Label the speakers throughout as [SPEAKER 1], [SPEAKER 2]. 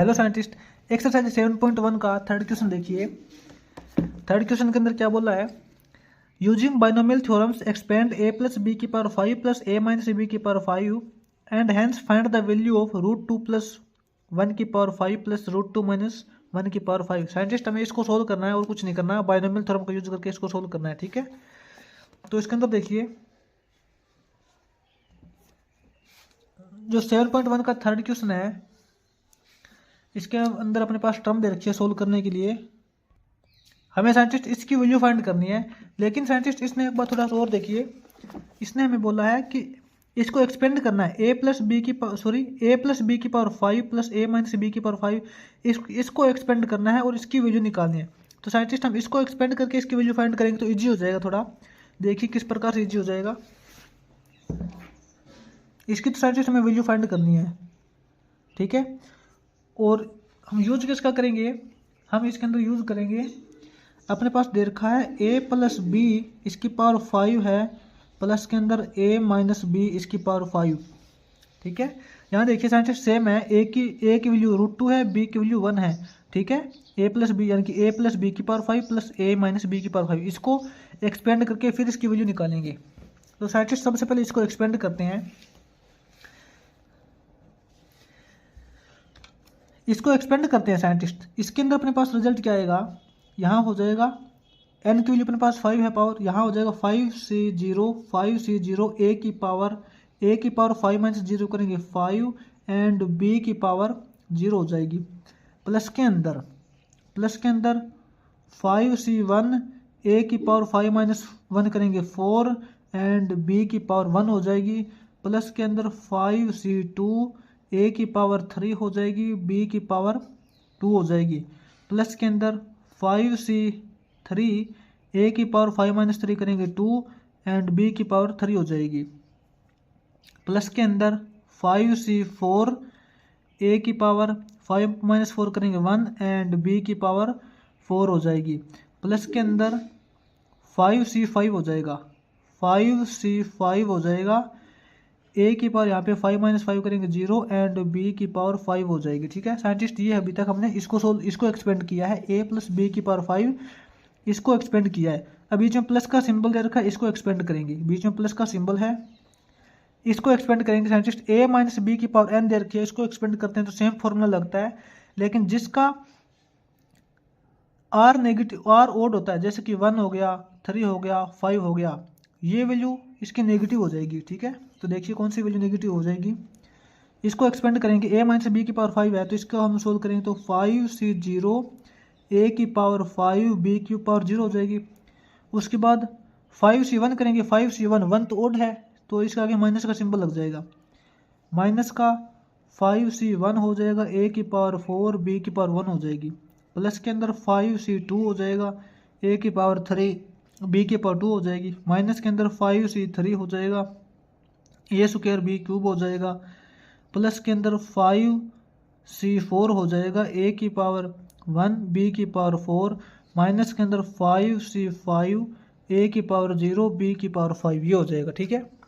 [SPEAKER 1] Hello scientist, exercise 7.1 का third question देखिए। Third question के अंदर क्या बोला है, using binomial theorems expand a plus B की power 5 plus a minus B की power 5 and hence find the value of √2 plus 1 की पावर 5 प्लस √2 माइनस 1 की पावर 5। साइंटिस्ट हमें इसको सोल्व करना है और कुछ नहीं करना है, बाइनोमियल थ्योरम का यूज करके इसको सोल्व करना है। ठीक है, तो इसके अंदर देखिए जो 7.1 का थर्ड क्वेश्चन है, इसके अंदर अपने पास टर्म दे रखी है सोल्व करने के लिए। हमें साइंटिस्ट इसकी वैल्यू फाइंड करनी है, लेकिन साइंटिस्ट इसने एक बार थोड़ा सा और देखिए। इसने हमें बोला है कि इसको एक्सपेंड करना है a प्लस बी की power 5 plus a minus B की पावर 5। इसको एक्सपेंड करना है और इसकी वैल्यू निकालनी है। तो साइंटिस्ट हम इसको एक्सपेंड करके इसकी वैल्यू फाइंड करेंगे तो ईजी हो जाएगा थोड़ा। देखिए किस प्रकार से ईजी हो जाएगा। इसकी तो साइंटिस्ट हमें वैल्यू फाइंड करनी है, ठीक है। और हम यूज किसका करेंगे, हम इसके अंदर यूज करेंगे, अपने पास दे रखा है a प्लस बी इसकी पावर 5 है प्लस के अंदर a माइनस बी इसकी पावर 5। ठीक है, यहाँ देखिए साइंटिस्ट सेम है, a की वैल्यू √2 है, b की वैल्यू 1 है। ठीक है, a प्लस बी यानी कि a प्लस बी की power 5 plus a minus B की पावर 5, इसको एक्सपेंड करके फिर इसकी वैल्यू निकालेंगे। तो साइंटिस्ट सबसे पहले इसको एक्सपेंड करते हैं। इसको एक्सपेंड करते हैं साइंटिस्ट। इसके अंदर अपने पास रिजल्ट क्या आएगा, यहाँ हो जाएगा n की वैल्यू अपने पास 5 है पावर, यहाँ हो जाएगा 5c0 a की पावर 5 माइनस 0 करेंगे 5 एंड b की पावर 0 हो जाएगी। प्लस के अंदर 5c1 a की पावर 5 माइनस 1 करेंगे 4 एंड b की पावर 1 हो जाएगी। प्लस के अंदर 5c2 a की पावर 3 हो जाएगी, b की पावर 2 हो जाएगी। प्लस के अंदर 5c3 a की पावर 5 माइनस 3 करेंगे 2 एंड b की पावर 3 हो जाएगी। प्लस के अंदर 5c4 a की पावर 5 माइनस 4 करेंगे 1 एंड b की पावर 4 हो जाएगी। प्लस के अंदर 5c5 हो जाएगा, 5c5 हो जाएगा, a की पावर यहाँ पे 5 माइनस 5 करेंगे 0 एंड b की पावर 5 हो जाएगी। ठीक है साइंटिस्ट, ये अभी तक हमने इसको एक्सपेंड किया है, a प्लस बी की पावर 5 इसको एक्सपेंड किया है। अब बीच में प्लस का सिंबल दे रखा है, इसको एक्सपेंड करेंगे, बीच में प्लस का सिंबल है, इसको एक्सपेंड करेंगे साइंटिस्ट। a माइनस बी की पावर n दे रखी है, इसको एक्सपेंड करते हैं तो सेम फॉर्मूला लगता है, लेकिन जिसका r नेगेटिव r ओड होता है, जैसे कि 1 हो गया, 3 हो गया, 5 हो गया, ये वैल्यू इसकी नेगेटिव हो जाएगी। ठीक है, तो देखिए कौन सी वैल्यू नेगेटिव हो जाएगी। इसको एक्सपेंड करेंगे, a माइनस बी की पावर 5 है तो इसको हम सोल्व करेंगे तो 5c0 a की पावर 5 b की पावर 0 हो जाएगी। उसके बाद 5c1 करेंगे, 5c1 1 तो ओड है तो इसके आगे माइनस का सिंबल लग जाएगा, माइनस का 5c1 हो जाएगा, a की पावर 4 b की पावर 1 हो जाएगी। प्लस के अंदर 5c2 हो जाएगा, a की पावर 3 b की पावर 2 हो जाएगी। माइनस के अंदर 5c3 हो जाएगा, a स्क्वायर b क्यूब हो जाएगा। प्लस के अंदर 5c4 हो जाएगा, a की पावर 1 b की पावर 4, माइनस के अंदर 5c5 a की पावर 0 b की पावर 5, ये हो जाएगा। ठीक है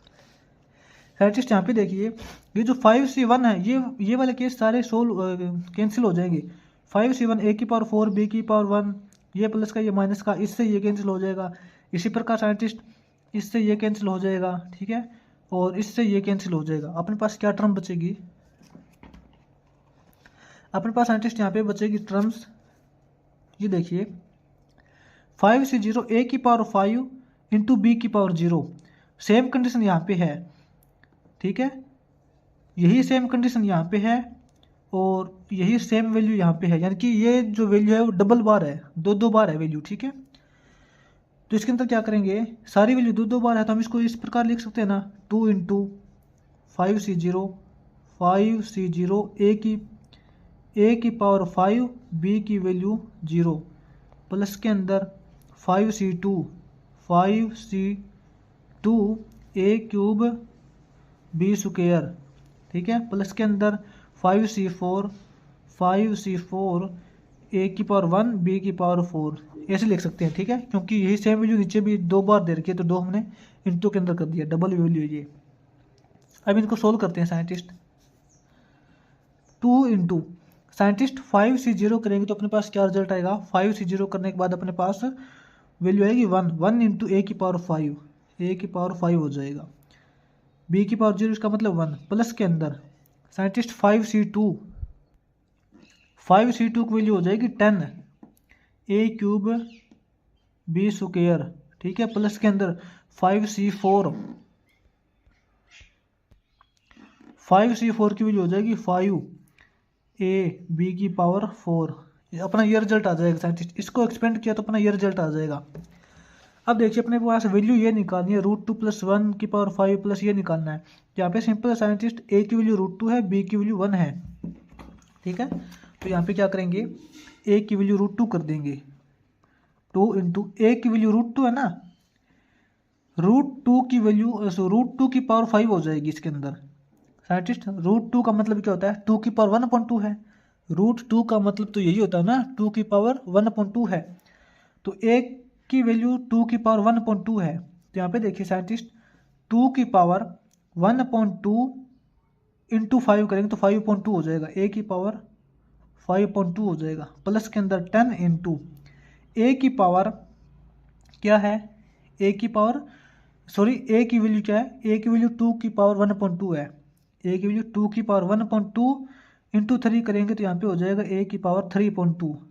[SPEAKER 1] साइंटिस्ट, यहाँ पे देखिए ये जो 5c1 है, ये वाले केस सारे कैंसिल हो जाएंगे। 5c1 a की पावर 4 b की पावर 1, ये प्लस का ये माइनस का, इससे ये कैंसिल हो जाएगा। इसी प्रकार साइंटिस्ट इससे ये कैंसिल हो जाएगा, ठीक है, और इससे ये कैंसिल हो जाएगा। अपने पास क्या टर्म बचेगी, अपने पास साइंटिस्ट यहाँ पे बचेगी टर्म्स, ये देखिए 5c0 a की पावर 5 इंटू बी की पावर 0, सेम कंडीशन यहाँ पे है। ठीक है, यही सेम कंडीशन यहाँ पे है और यही सेम वैल्यू यहाँ पे है, यानी कि ये जो वैल्यू है वो डबल बार है, दो बार है वैल्यू। ठीक है, तो इसके अंदर क्या करेंगे, सारी वैल्यू दो बार है तो हम इसको इस प्रकार लिख सकते हैं ना, 2 इंटू 5c0 a की पावर 5 b की वैल्यू 0, प्लस के अंदर 5c2 a cube b square. ठीक है, प्लस के अंदर 5c4 a की पावर 1 b की पावर 4, ऐसे लिख सकते हैं। ठीक है, क्योंकि यही सेम वैल्यू नीचे भी दो बार दे रखी है तो दो हमने इंटू के अंदर कर दिया, डबल वैल्यू ये। अब इनको सोल्व करते हैं साइंटिस्ट। 2 इंटू साइंटिस्ट 5C0 करेंगे तो अपने पास क्या रिजल्ट आएगा, 5C0 करने के बाद अपने पास वैल्यू आएगी 1 इंटू ए की पावर 5, ए की पावर 5 हो जाएगा। बी की पावर 0 इसका मतलब 1, प्लस के अंदर साइंटिस्ट 5C2 की वैल्यू हो जाएगी 10 ए क्यूब बी स्क्वायर, ठीक है, प्लस के अंदर 5C4 की वैल्यू हो जाएगी 5 ए बी की पावर 4। अपना ये रिजल्ट आ जाएगा साइंटिस्ट, इसको एक्सपेंड किया तो अपना ये रिजल्ट आ जाएगा। अब देखिए अपने पास वैल्यू ये निकालनी है √2 + 1 की पावर 5 प्लस ये निकालना है। यहाँ पे सिंपल साइंटिस्ट ए की वैल्यू √2 है, बी की वैल्यू 1 है, ठीक है। तो यहाँ पे क्या करेंगे, ए की वैल्यू √2 कर देंगे, 2 इंटू ए की वैल्यू √2 है ना, √2 की वैल्यू √2 की पावर 5 हो जाएगी इसके अंदर। साइंटिस्ट √2 का मतलब क्या होता है, 2 की पावर 1/2 है, √2 का मतलब तो यही होता है ना, 2 की पावर 1/2 है। तो ए की वैल्यू 2 की पावर 1/2 है, तो यहाँ पे देखिए साइंटिस्ट 2 की पावर 1/2 इंटू 5 करेंगे तो 5/2 हो जाएगा, ए की पावर 5/2 हो जाएगा, प्लस के अंदर 10 इंटू ए की पावर क्या है, ए की पावर ए की वैल्यू क्या है, ए की वैल्यू 2 की पावर 1/2 है, ए की वैल्यू 2 की पावर 1/2 इंटू 3 करेंगे तो यहाँ पे हो जाएगा ए की पावर 3/2,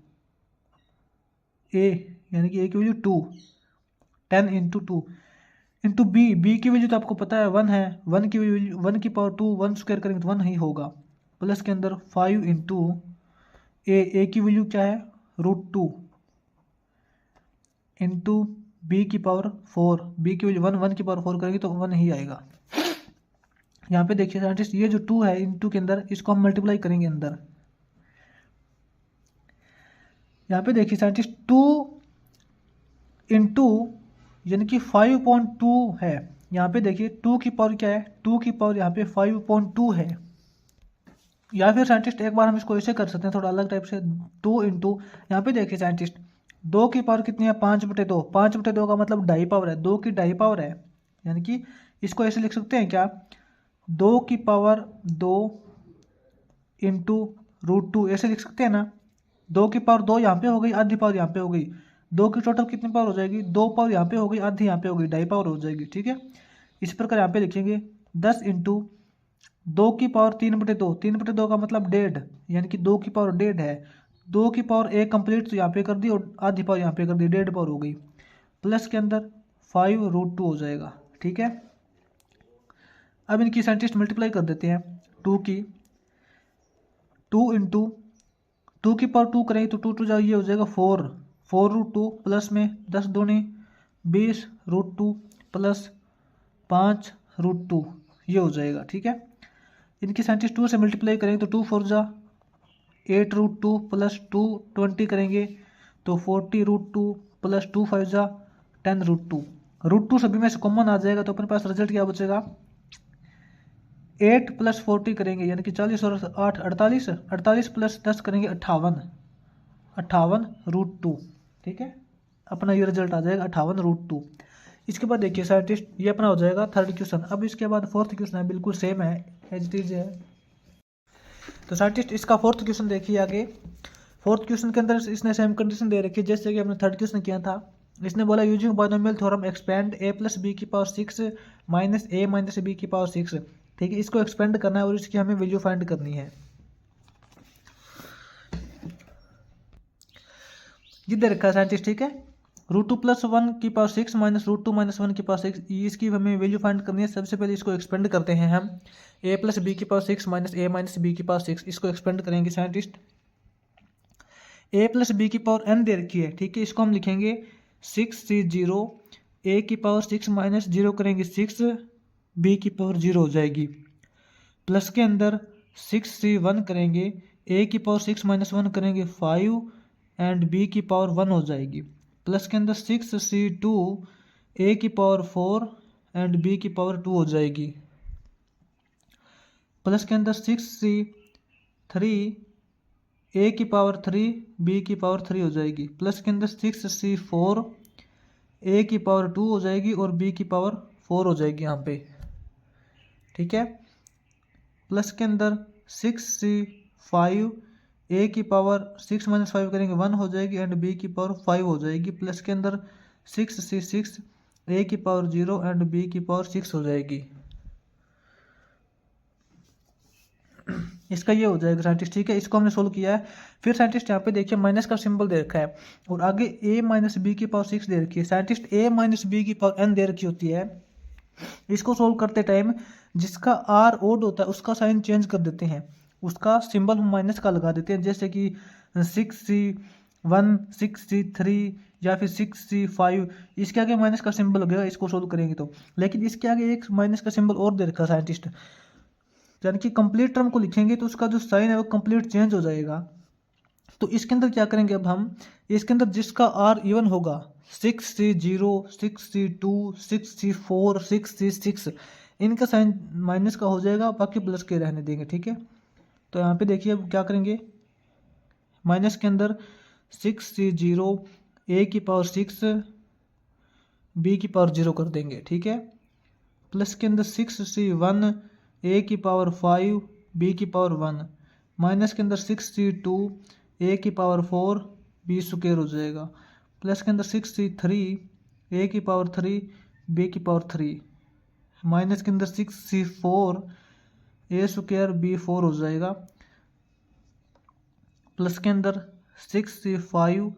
[SPEAKER 1] ए यानी कि ए की वैल्यू 2, 10 इंटू 2 इंटू बी की वैल्यू तो आपको पता है 1 है, 1 की वैल्यू 1 की पावर 2, 1 स्क्वायर करेंगे तो 1 ही होगा, प्लस के अंदर 5 इंटू ए की वैल्यू क्या है √2 इंटू बी की पावर 4, बी की वैल्यू 1 की पावर 4 करेंगे तो 1 ही आएगा। यहाँ पे देखिए साइंटिस्ट ये जो 2 है इंटू के अंदर इसको हम मल्टीप्लाई करेंगे अंदर, यहाँ पे देखिए साइंटिस्ट 2 इंटू यानी कि 5/2 है, यहाँ पे देखिए 2 की पावर क्या है, 2 की पावर यहाँ पे 5/2 है। या फिर साइंटिस्ट एक बार हम इसको ऐसे कर सकते हैं थोड़ा अलग टाइप से, 2 इंटू यहाँ पे देखिए साइंटिस्ट 2 की पावर कितनी है 5/2, 5/2 का मतलब 2.5 पावर है, 2 की 2.5 पावर है, यानी कि इसको ऐसे लिख सकते हैं क्या, 2 की पावर 2 इंटू √2 ऐसे लिख सकते हैं ना। 2 की पावर 2 यहाँ पे हो गई, आधी पावर यहाँ पे हो गई, 2 की टोटल कितनी पावर हो जाएगी, 2 पावर यहाँ पे हो गई, आधी यहाँ पे हो गई, 2.5 पावर हो जाएगी, ठीक है। इस प्रकार यहाँ पे लिखेंगे 10 इंटू 2 की पावर 3/2, 3/2 का मतलब 1.5, यानी कि 2 की पावर 1.5 है, 2 की पावर 1 कंप्लीट तो यहाँ पे कर दी और आधी पावर यहाँ पे कर दी, 1.5 पावर हो गई, प्लस के अंदर 5√2 हो जाएगा, ठीक है। अब इनकी साइंटिस्ट मल्टीप्लाई कर देते हैं, 2 इंटू 2 की पावर 2 करेंगे तो 2 ये हो जाएगा 4√2 प्लस में 10 दूनी 20√2 प्लस 5√2 ये हो जाएगा, ठीक है। इनकी साइंटिस्ट 2 से मल्टीप्लाई करेंगे तो 2 4 8√2 प्लस 2 20 करेंगे तो 40√2 प्लस 2 5 10√2, √2 सभी में से कॉमन आ जाएगा तो अपने पास रिजल्ट क्या बचेगा, 8 + 40 करेंगे यानी कि 40 और 8 48, 48 + 10 करेंगे 58√2, ठीक है। अपना ये रिजल्ट आ जाएगा 58√2। इसके बाद देखिए साइंटिस्ट ये अपना हो जाएगा थर्ड क्वेश्चन। अब इसके बाद फोर्थ क्वेश्चन है, बिल्कुल सेम है, एज इट इज है। तो साइंटिस्ट इसका फोर्थ क्वेश्चन देखिए आगे। फोर्थ क्वेश्चन के अंदर इसने सेम कंडीशन दे रखी है जैसे कि हमने थर्ड क्वेश्चन किया था। इसने बोला using binomial theorem expand a + b की power 6 minus a minus b की पावर 6, ठीक है। इसको एक्सपेंड करना है और इसकी हमें वैल्यू फाइंड करनी है। ये दे रखा है साइंटिस्ट, ठीक है। √2 + 1 की पावर 6 माइनस √2 - 1 की पावर 6, इसकी हमें वैल्यू फाइंड करनी है। सबसे पहले इसको एक्सपेंड करते हैं हम, a + b की power 6 minus a minus b की पावर 6, इसको एक्सपेंड करेंगे साइंटिस्ट। a + b की पावर n दे रखी है, ठीक है। इसको हम लिखेंगे 6c0, a की पावर 6 माइनस 0 करेंगे 6, b की पावर 0 हो जाएगी, प्लस के अंदर 6c1 करेंगे, a की पावर 6 - 1 करेंगे 5 एंड b की पावर 1 हो जाएगी, प्लस के अंदर 6c2, a की पावर 4 एंड b की पावर 2 हो जाएगी, प्लस के अंदर 6c3, a की पावर 3, b की पावर 3 हो जाएगी, प्लस के अंदर 6c4, a की पावर 2 हो जाएगी और b की पावर 4 हो जाएगी यहाँ पे, ठीक है। प्लस के अंदर 6c5, ए की पावर 6 - 5 करेंगे 1 हो जाएगी एंड बी की पावर 5 हो जाएगी, प्लस के अंदर 6 ए की पावर 0 एंड बी की पावर 6 हो जाएगी। इसका ये हो जाएगा साइंटिस्ट, ठीक है। इसको हमने सोल्व किया है। फिर साइंटिस्ट यहाँ पे देखिए माइनस का सिंबल दे रखा है और आगे a - b की पावर 6 दे रखी है। साइंटिस्ट a - b की पावर n दे रखी होती है। इसको सोल्व करते टाइम जिसका r ओड होता है उसका साइन चेंज कर देते हैं, उसका सिंबल हम माइनस का लगा देते हैं, जैसे कि 6c1 6c3 या फिर 6c5, इसके आगे माइनस का सिंबल लगेगा इसको सोल्व करेंगे तो। लेकिन इसके आगे एक माइनस का सिंबल और दे रखा है साइंटिस्ट, यानी कि कंप्लीट टर्म को लिखेंगे तो उसका जो साइन है वो कंप्लीट चेंज हो जाएगा। तो इसके अंदर क्या करेंगे अब हम, इसके अंदर जिसका r इवन होगा 6c0 6c2 6c4 6c6 इनका साइन माइनस का हो जाएगा, बाकी प्लस के रहने देंगे, ठीक है। तो यहाँ पे देखिए अब क्या करेंगे, माइनस के अंदर 6c0 a की पावर 6 b की पावर 0 कर देंगे, ठीक है। प्लस के अंदर 6c1 a की पावर 5 b की पावर 1, माइनस के अंदर 6c2 a की पावर 4 b स्क्वायर हो जाएगा, प्लस के अंदर 6c3 a की पावर 3 b की पावर 3, माइनस के अंदर 6c4 a स्क्वायर b 4 हो जाएगा, प्लस के अंदर 6c5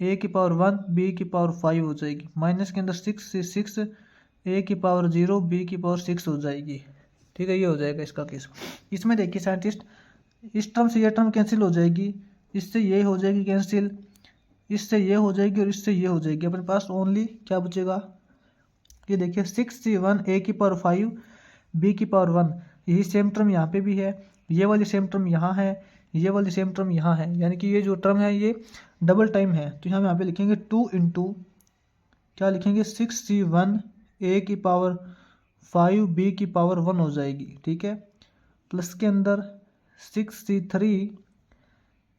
[SPEAKER 1] a की पावर 1 b की पावर 5 हो जाएगी, माइनस के अंदर 6c6 a की पावर 0 b की पावर 6 हो जाएगी, ठीक है। ये हो जाएगा इसका केस। इसमें देखिए साइंटिस्ट इस टर्म से ये टर्म कैंसिल हो जाएगी, इससे ये हो जाएगी कैंसिल, इससे ये हो जाएगी और इससे ये हो जाएगी। अपने पास ओनली क्या बचेगा, ये देखिए 6c1 a की पावर 5 b की पावर 1, यही सेम टर्म यहाँ पे भी है, ये वाली सेम टर्म यहाँ है, ये वाली सेम टर्म यहाँ है, यानी कि ये जो टर्म है ये डबल टाइम है। तो हम यहाँ पे लिखेंगे 2 इंटू क्या लिखेंगे 6c1 a की पावर 5 b की पावर 1 हो जाएगी, ठीक है। प्लस के अंदर 6c3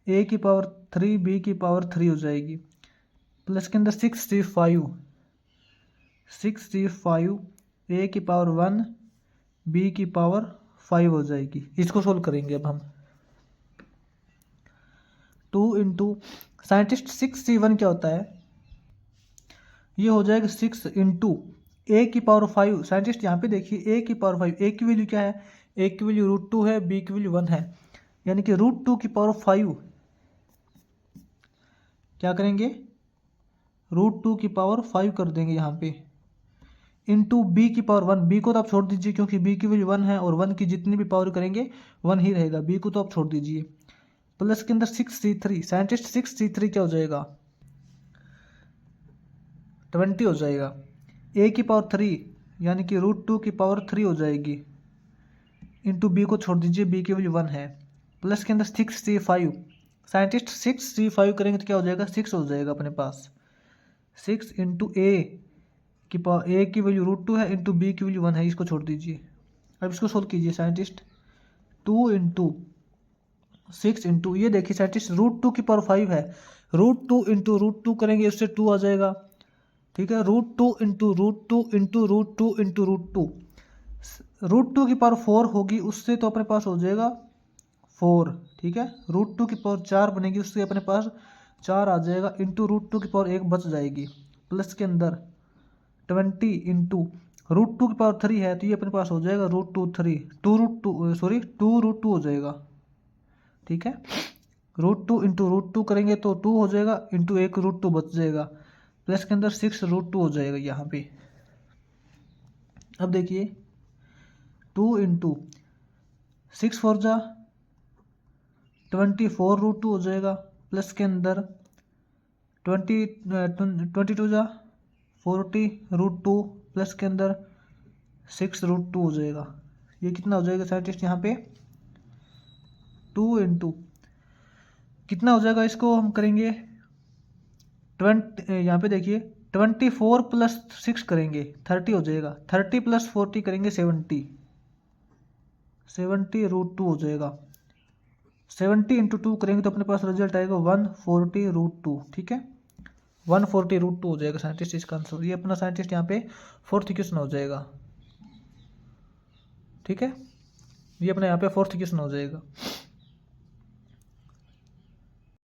[SPEAKER 1] a की पावर 3 b की पावर 3 हो जाएगी, प्लस के अंदर 6c5 a की पावर 1 b की पावर 5 हो जाएगी। इसको सोल्व करेंगे अब हम। 2 इंटू साइंटिस्ट 6c1 क्या होता है, ये हो जाएगा 6 इंटू a की पावर 5। साइंटिस्ट यहाँ पे देखिए a की पावर 5, a की वैल्यू क्या है, a की वैल्यू √2 है, b की वैल्यू 1 है, यानी कि √2 की पावर 5 क्या करेंगे √2 की पावर 5 कर देंगे यहाँ पे, इंटू b की पावर 1। b को तो आप छोड़ दीजिए क्योंकि b की वैल्यू 1 है और 1 की जितनी भी पावर करेंगे 1 ही रहेगा, b को तो आप छोड़ दीजिए। प्लस के अंदर 6c3, साइंटिस्ट 6c3 क्या हो जाएगा 20 हो जाएगा, a की पावर 3 यानी कि √2 की पावर 3 हो जाएगी, इंटू b को छोड़ दीजिए, b की वैल्यू 1 है। प्लस के अंदर 6c5, साइंटिस्ट 6c5 करेंगे तो क्या हो जाएगा 6 हो जाएगा अपने पास, 6 इंटू a की पावर, a की वैल्यू √2 है, इंटू b की वैल्यू 1 है, इसको छोड़ दीजिए। अब इसको सोल्व कीजिए साइंटिस्ट, 2 इंटू 6 इंटू ये देखिए साइंटिस्ट √2 की पावर 5 है, √2 इंटू √2 करेंगे उससे 2 आ जाएगा, ठीक है। √2 इंटू √2 इंटू √2 इंटू √2, √2 की पावर 4 होगी उससे तो अपने पास हो जाएगा 4, ठीक है। √2 की पावर 4 बनेगी उससे अपने पास 4 आ जाएगा, इंटू √2 की पावर 1 बच जाएगी, प्लस के अंदर 20 इंटू √2 की पावर 3 है तो ये अपने पास हो जाएगा √2 हो जाएगा, ठीक है। √2 इंटू √2 करेंगे तो 2 हो जाएगा, इंटू 1 √2 बच जाएगा, प्लस के अंदर 6 √2 हो जाएगा यहाँ पे। अब देखिए 2 इंटू 6 4 जा 24 √2 हो जाएगा, प्लस के अंदर 22 जा 40 √2, प्लस के अंदर 6 √2 हो जाएगा। ये कितना हो जाएगा साइंटिस्ट यहाँ पे 2 इंटू कितना हो जाएगा, इसको हम करेंगे 20, यहाँ पे देखिए 24 प्लस 6 करेंगे 30 हो जाएगा, 30 प्लस 40 करेंगे 70 √2 हो जाएगा, 70 इंटू 2 करेंगे तो अपने पास रिजल्ट आएगा 140 √2, ठीक है। 140 √2 हो जाएगा साइंटिस्ट इसका आंसर। ये अपना साइंटिस्ट यहाँ पे 4th क्वेश्चन हो जाएगा, ठीक है। ये अपना यहाँ पे 4th क्वेश्चन हो जाएगा।